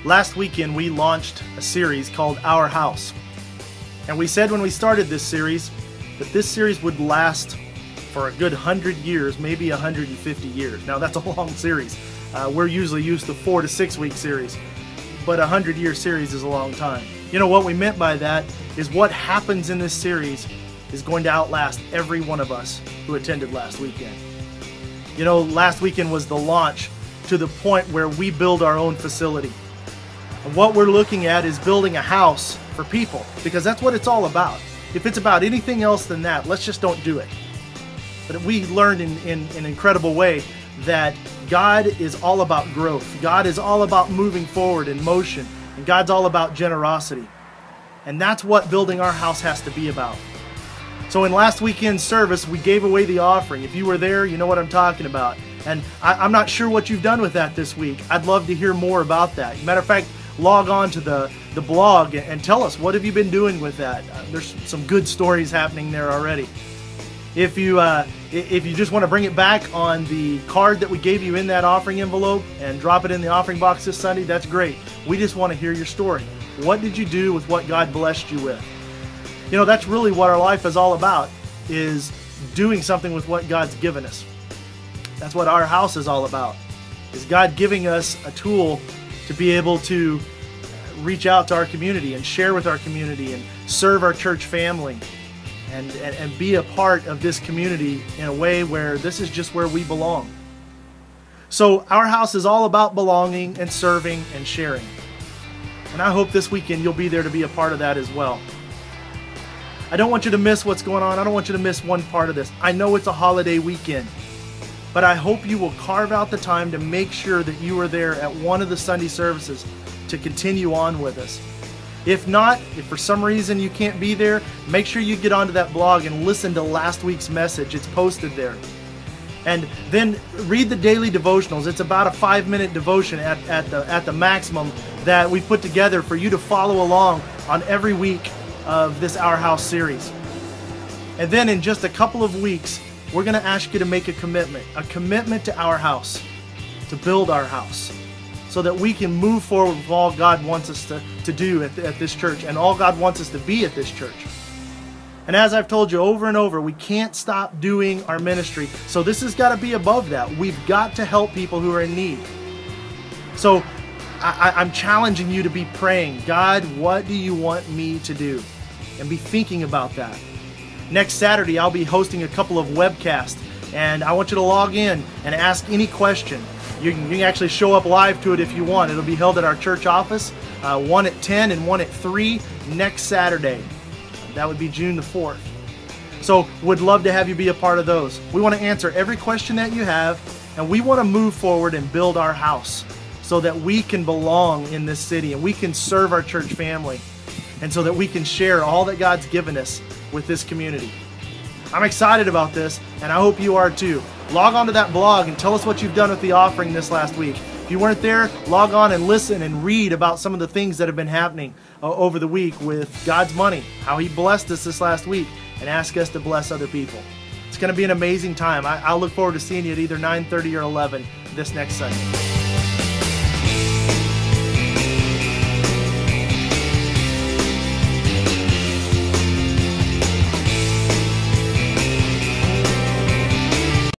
Last weekend we launched a series called Our House. And we said when we started this series that this series would last for a good 100 years, maybe 150 years. Now that's a long series. We're usually used to 4 to 6 week series, but a 100-year series is a long time. You know what we meant by that is what happens in this series is going to outlast every one of us who attended last weekend. You know, last weekend was the launch to the point where we build our own facility. And what we're looking at is building a house for people, because that's what it's all about. If it's about anything else than that, let's just don't do it. But we learned in an incredible way that God is all about growth. God is all about moving forward in motion. And God's all about generosity. And that's what building our house has to be about. So in last weekend's service, we gave away the offering. If you were there, you know what I'm talking about. And I'm not sure what you've done with that this week. I'd love to hear more about that. Matter of fact, log on to the blog and tell us, what have you been doing with that? There's some good stories happening there already. If you just want to bring it back on the card that we gave you in that offering envelope and drop it in the offering box this Sunday, that's great. We just want to hear your story. What did you do with what God blessed you with? You know, that's really what our life is all about, is doing something with what God's given us. That's what our house is all about, is God giving us a tool to be able to reach out to our community and share with our community and serve our church family and be a part of this community in a way where this is just where we belong. So our house is all about belonging and serving and sharing. And I hope this weekend you'll be there to be a part of that as well. I don't want you to miss what's going on. I don't want you to miss one part of this. I know it's a holiday weekend, but I hope you will carve out the time to make sure that you are there at one of the Sunday services to continue on with us. If not, if for some reason you can't be there, make sure you get onto that blog and listen to last week's message. It's posted there. And then read the daily devotionals. It's about a 5-minute devotion at the maximum that we've put together for you to follow along on every week of this Our House series. And then in just a couple of weeks, we're going to ask you to make a commitment to our house, to build our house, so that we can move forward with all God wants us to do at this church and all God wants us to be at this church. And as I've told you over and over, we can't stop doing our ministry. So this has got to be above that. We've got to help people who are in need. So I'm challenging you to be praying, God, what do you want me to do? And be thinking about that. Next Saturday, I'll be hosting a couple of webcasts, and I want you to log in and ask any question. You can actually show up live to it if you want. It'll be held at our church office, one at 10 and one at 3 next Saturday. That would be June the 4th. So would love to have you be a part of those. We want to answer every question that you have, and we want to move forward and build our house so that we can belong in this city and we can serve our church family, and so that we can share all that God's given us with this community. I'm excited about this, and I hope you are too. Log on to that blog and tell us what you've done with the offering this last week. If you weren't there, log on and listen and read about some of the things that have been happening over the week with God's money, how He blessed us this last week, and ask us to bless other people. It's going to be an amazing time. I'll look forward to seeing you at either 9:30 or 11 this next Sunday.